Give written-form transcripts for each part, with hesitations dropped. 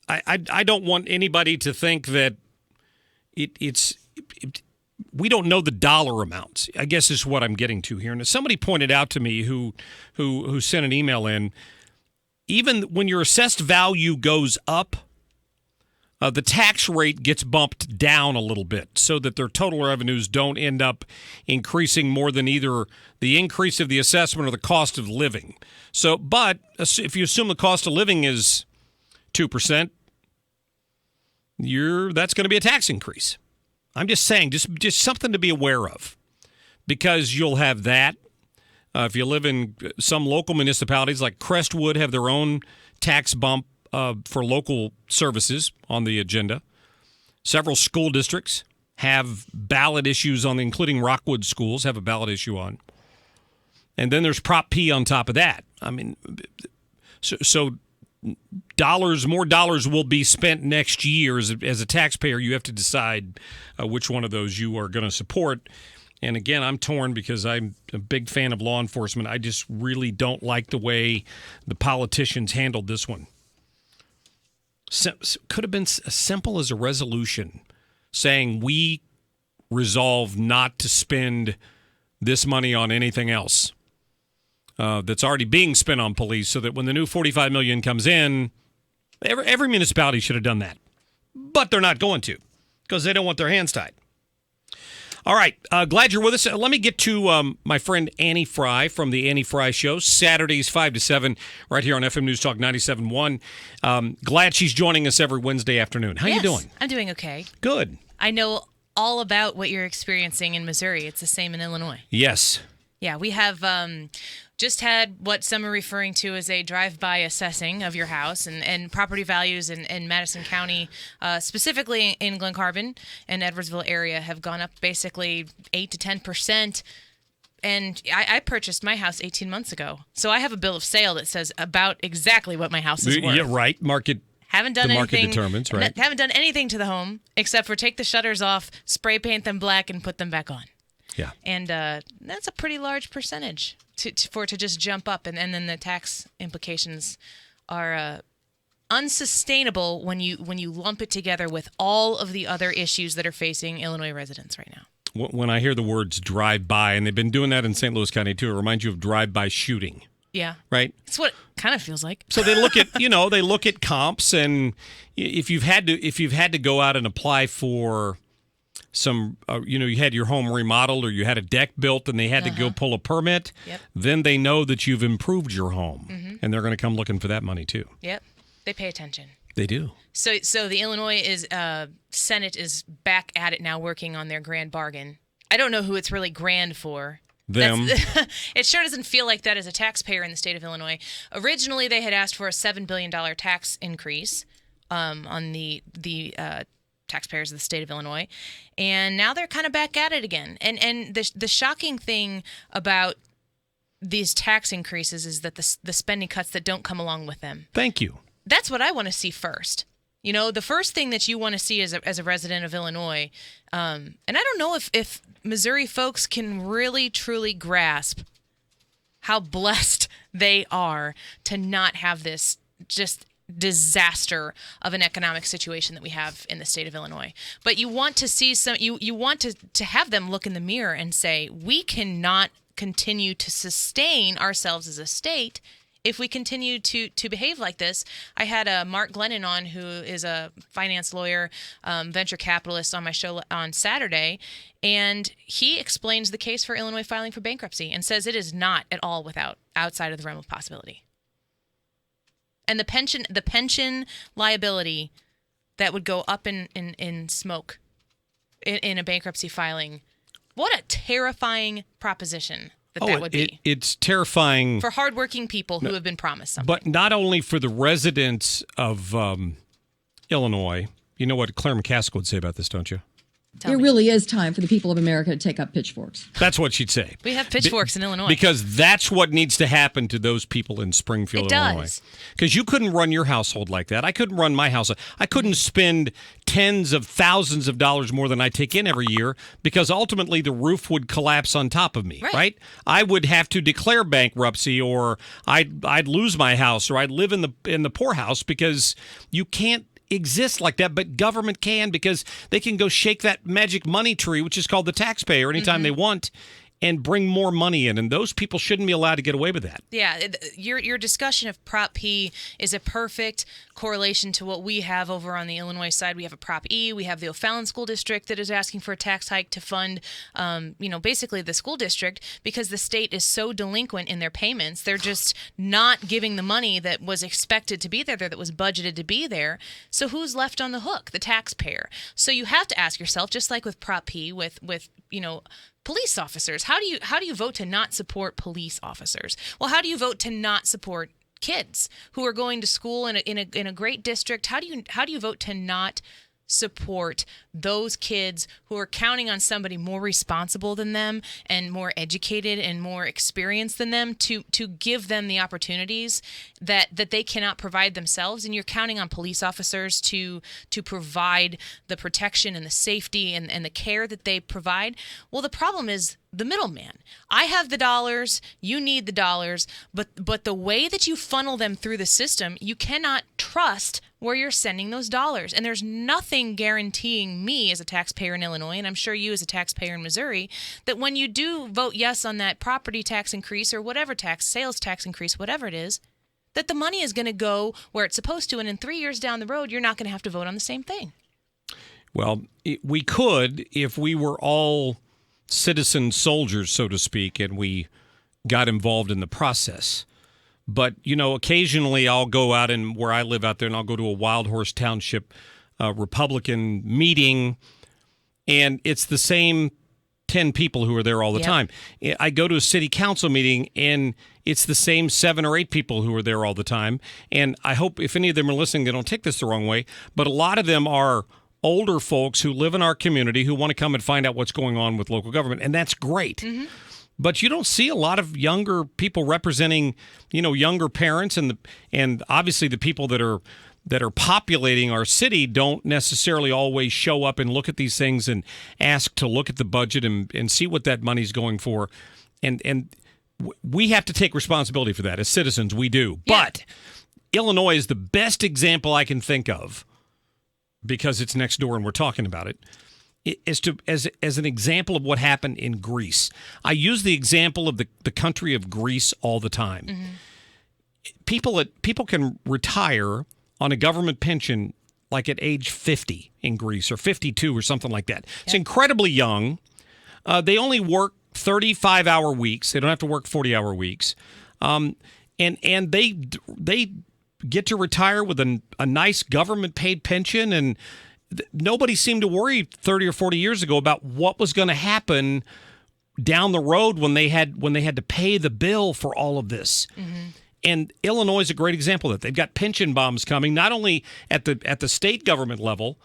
I don't want anybody to think that we don't know the dollar amounts, I guess is what I'm getting to here. And somebody pointed out to me who sent an email in, even when your assessed value goes up, the tax rate gets bumped down a little bit so that their total revenues don't end up increasing more than either the increase of the assessment or the cost of living. So, but if you assume the cost of living is 2%, that's going to be a tax increase. I'm just saying, just something to be aware of, because you'll have that. If you live in some local municipalities like Crestwood have their own tax bump for local services on the agenda. Several school districts have ballot issues on, including Rockwood schools have a ballot issue on. And then there's Prop P on top of that. I mean, so more dollars will be spent next year. As a taxpayer, you have to decide which one of those you are going to support. And again, I'm torn because I'm a big fan of law enforcement. I just really don't like the way the politicians handled this one. Could have been as simple as a resolution saying we resolve not to spend this money on anything else that's already being spent on police, so that when the new $45 million comes in, every municipality should have done that. But they're not going to, because they don't want their hands tied. All right, glad you're with us. Let me get to my friend Annie Fry from the Annie Fry Show, Saturdays 5 to 7, right here on FM News Talk 97.1. Glad she's joining us every Wednesday afternoon. How you doing? I'm doing okay. Good. I know all about what you're experiencing in Missouri. It's the same in Illinois. Yes. Yeah, we have just had what some are referring to as a drive-by assessing of your house, and property values in Madison County, specifically in Glen Carbon and Edwardsville area, have gone up basically 8 to 10%. And I purchased my house 18 months ago, so I have a bill of sale that says about exactly what my house is worth. Yeah, right. Market determines, right? Haven't done anything to the home except for take the shutters off, spray paint them black, and put them back on. Yeah. And that's a pretty large percentage for it to just jump up. And then the tax implications are unsustainable when you lump it together with all of the other issues that are facing Illinois residents right now. When I hear the words drive-by, and they've been doing that in St. Louis County too, it reminds you of drive-by shooting. Yeah. Right? It's what it kind of feels like. So they look at, they look at comps, and if you've had to go out and apply for some, you had your home remodeled or you had a deck built and they had to go pull a permit, then they know that you've improved your home, and they're going to come looking for that money too. Yep. They pay attention. They do. So the Illinois Senate is back at it now, working on their grand bargain. I don't know who it's really grand for. Them. It sure doesn't feel like that as a taxpayer in the state of Illinois. Originally, they had asked for a $7 billion tax increase on the taxpayers of the state of Illinois, and now they're kind of back at it again. And the shocking thing about these tax increases is that the spending cuts that don't come along with them. Thank you. That's what I want to see first. The first thing that you want to see as a resident of Illinois, and I don't know if Missouri folks can really truly grasp how blessed they are to not have this just disaster of an economic situation that we have in the state of Illinois. But you want to see you want to have them look in the mirror and say, we cannot continue to sustain ourselves as a state if we continue to behave like this. I had Mark Lennon on, who is a finance lawyer, venture capitalist, on my show on Saturday, and he explains the case for Illinois filing for bankruptcy and says it is not at all outside of the realm of possibility. And the pension liability that would go up in smoke in a bankruptcy filing, what a terrifying proposition that would be. It's terrifying for hardworking people who have been promised something. But not only for the residents of Illinois. You know what Claire McCaskill would say about this, don't you? It really is time for the people of America to take up pitchforks. That's what she'd say. We have pitchforks in Illinois. Because that's what needs to happen to those people in Springfield, Illinois. Because you couldn't run your household like that. I couldn't run my house. I couldn't spend tens of thousands of dollars more than I take in every year, because ultimately the roof would collapse on top of me, right? I would have to declare bankruptcy, or I'd lose my house, or I'd live in the poorhouse, because you can't exist like that, but government can, because they can go shake that magic money tree, which is called the taxpayer, anytime they want, and bring more money in, and those people shouldn't be allowed to get away with that. Yeah, your discussion of Prop P is a perfect correlation to what we have over on the Illinois side. We have a Prop E. We have the O'Fallon School District that is asking for a tax hike to fund, basically the school district, because the state is so delinquent in their payments. They're just not giving the money that was expected to be there, that was budgeted to be there. So who's left on the hook? The taxpayer. So you have to ask yourself, just like with Prop P, with police officers. How do you vote to not support police officers? Well, how do you vote to not support kids who are going to school in a great district? How do you vote to not support those kids who are counting on somebody more responsible than them and more educated and more experienced than them to give them the opportunities that they cannot provide themselves? And you're counting on police officers to provide the protection and the safety and the care that they provide. Well, the problem is the middleman. I have the dollars, you need the dollars, but the way that you funnel them through the system, you cannot trust where you're sending those dollars. And there's nothing guaranteeing me as a taxpayer in Illinois, and I'm sure you as a taxpayer in Missouri, that when you do vote yes on that property tax increase or whatever tax, sales tax increase, whatever it is, that the money is going to go where it's supposed to, and in 3 years down the road, you're not going to have to vote on the same thing. Well, we could if we were all citizen soldiers, so to speak, and we got involved in the process. But, occasionally I'll go out, and where I live out there, and I'll go to a Wild Horse Township Republican meeting, and it's the same 10 people who are there all the time. I go to a city council meeting, and it's the same 7 or 8 people who are there all the time. And I hope if any of them are listening, they don't take this the wrong way, but a lot of them are older folks who live in our community who want to come and find out what's going on with local government, and that's great. Mm-hmm. But you don't see a lot of younger people representing, younger parents, and obviously the people that are populating our city don't necessarily always show up and look at these things and ask to look at the budget and see what that money's going for, and we have to take responsibility for that as citizens. We do, but Illinois is the best example I can think of, because it's next door and we're talking about it, as an example of what happened in Greece. I use the example of the country of Greece all the time. Mm-hmm. People can retire on a government pension like at age 50 in Greece, or 52 or something like that. It's incredibly young. They only work 35-hour weeks. They don't have to work 40-hour weeks. And they get to retire with a nice government-paid pension, and nobody seemed to worry 30 or 40 years ago about what was going to happen down the road when they had to pay the bill for all of this. Mm-hmm. And Illinois is a great example of that. They've got pension bombs coming, not only at the state government level.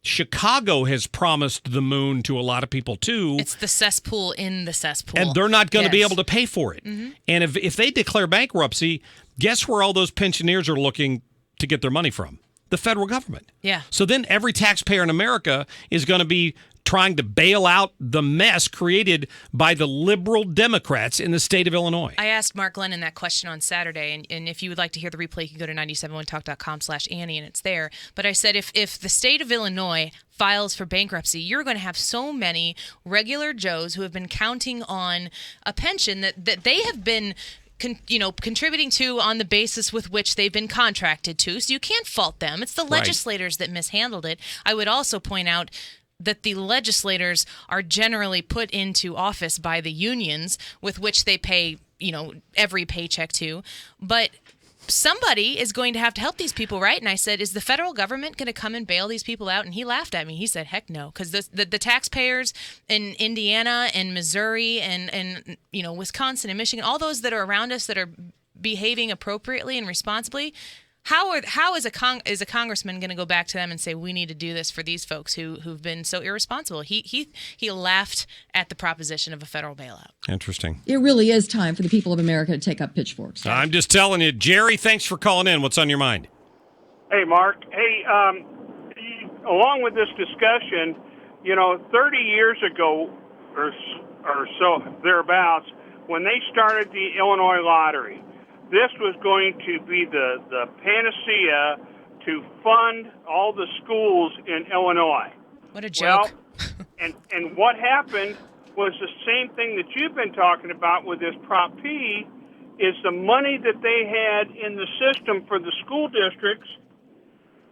Chicago has promised the moon to a lot of people, too. It's the cesspool in the cesspool. And they're not going to be able to pay for it. Mm-hmm. And if they declare bankruptcy, guess where all those pensioners are looking to get their money from? The federal government. Yeah. So then every taxpayer in America is going to be trying to bail out the mess created by the liberal Democrats in the state of Illinois. I asked Mark Lennon that question on Saturday, and if you would like to hear the replay, you can go to 971talk.com/Annie, and it's there. But I said, if the state of Illinois files for bankruptcy, you're going to have so many regular Joes who have been counting on a pension that they have been contributing to on the basis with which they've been contracted to. So you can't fault them. It's the legislators that mishandled it. I would also point out that the legislators are generally put into office by the unions with which they pay, every paycheck to. But somebody is going to have to help these people, right? And I said, is the federal government going to come and bail these people out? And he laughed at me. He said, heck no, because the taxpayers in Indiana and Missouri and Wisconsin and Michigan, all those that are around us that are behaving appropriately and responsibly, how is a congressman going to go back to them and say, we need to do this for these folks who've been so irresponsible? He laughed at the proposition of a federal bailout. Interesting. It really is time for the people of America to take up pitchforks. I'm just telling you, Jerry, thanks for calling in. What's on your mind? Hey, Mark. Hey, along with this discussion, 30 years ago or so, thereabouts, when they started the Illinois lottery, this was going to be the panacea to fund all the schools in Illinois. What a joke. Well, and what happened was the same thing that you've been talking about with this Prop P, is the money that they had in the system for the school districts,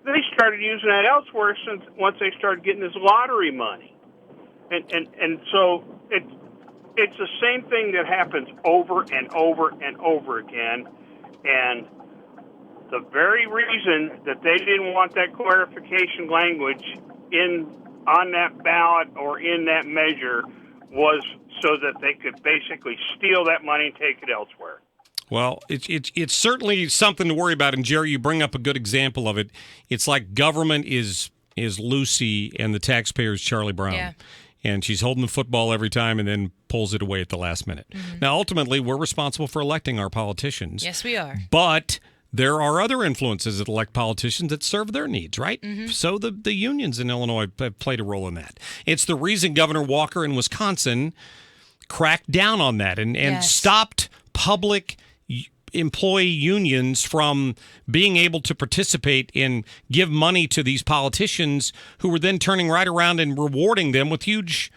they started using that elsewhere once they started getting this lottery money. And so it's the same thing that happens over and over and over again. And the very reason that they didn't want that clarification language on that ballot or in that measure was so that they could basically steal that money and take it elsewhere. Well, it's certainly something to worry about. And, Jerry, you bring up a good example of it. It's like government is Lucy and the taxpayer is Charlie Brown. Yeah. And she's holding the football every time and then pulls it away at the last minute. Mm-hmm. Now, ultimately, we're responsible for electing our politicians. Yes, we are. But there are other influences that elect politicians that serve their needs, right? Mm-hmm. So the unions in Illinois have played a role in that. It's the reason Governor Walker in Wisconsin cracked down on that and stopped public employee unions from being able to participate and give money to these politicians who were then turning right around and rewarding them with huge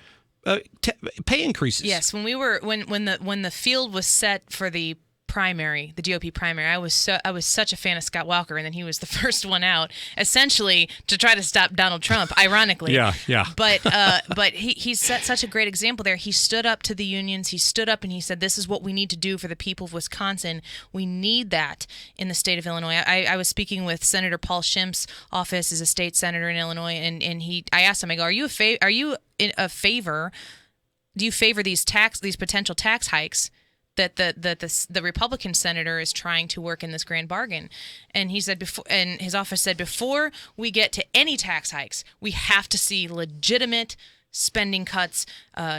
pay increases. Yes, when the field was set for the GOP primary, I was such a fan of Scott Walker, and then he was the first one out, essentially to try to stop Donald Trump. Ironically, yeah. But he set such a great example there. He stood up to the unions. He stood up and he said, "This is what we need to do for the people of Wisconsin. We need that in the state of Illinois." I was speaking with Senator Paul Schimpf's office as a state senator in Illinois, and I asked him, I go, "Are you in a favor? Do you favor these potential tax hikes that the Republican senator is trying to work in this grand bargain?" And he said his office said, before we get to any tax hikes, we have to see legitimate spending cuts,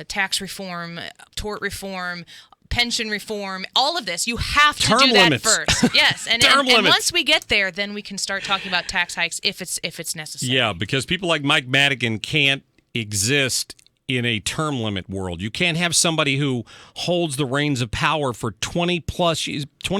tax reform, tort reform, pension reform, all of this. You have to do that first. Yes, and once we get there, then we can start talking about tax hikes if it's necessary. Yeah, because people like Mike Madigan can't exist in a term limit world. You can't have somebody who holds the reins of power for 20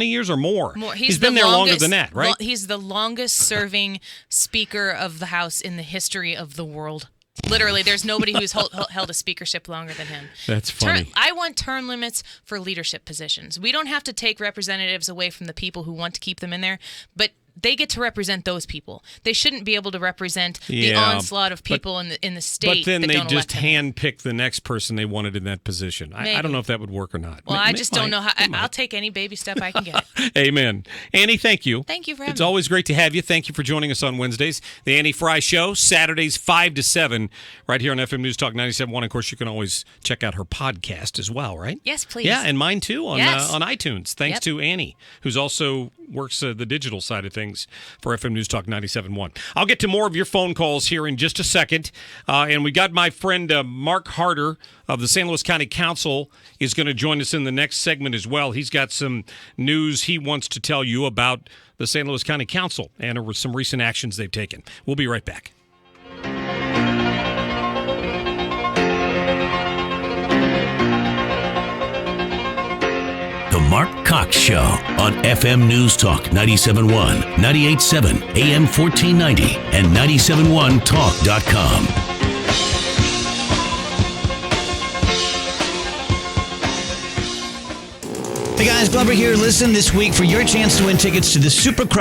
years or more. He's been there longer than that, right? He's the longest serving Speaker of the House in the history of the world. Literally, there's nobody who's held a speakership longer than him. That's funny. I want term limits for leadership positions. We don't have to take representatives away from the people who want to keep them in there, but they get to represent those people. They shouldn't be able to represent the onslaught of people in the state. But then that they don't just elect handpick the next person they wanted in that position. I don't know if that would work or not. Well, I just don't know how. I'll take any baby step I can get. Amen. Annie, thank you. Thank you for having me. It's always great to have you. Thank you for joining us on Wednesdays. The Annie Fry Show, Saturdays 5 to 7, right here on FM News Talk 97.1. Of course, you can always check out her podcast as well, right? Yes, please. Yeah, and mine too on iTunes. Thanks to Annie, who's also works the digital side of things for FM News Talk 97.1. I'll get to more of your phone calls here in just a second. And we got my friend Mark Harder of the St. Louis County Council is going to join us in the next segment as well. He's got some news he wants to tell you about the St. Louis County Council and some recent actions they've taken. We'll be right back. The Mark Cox Show on FM News Talk 97.1, 98.7, AM 1490, and 97.1talk.com. Hey guys, Bubba here. Listen this week for your chance to win tickets to the Super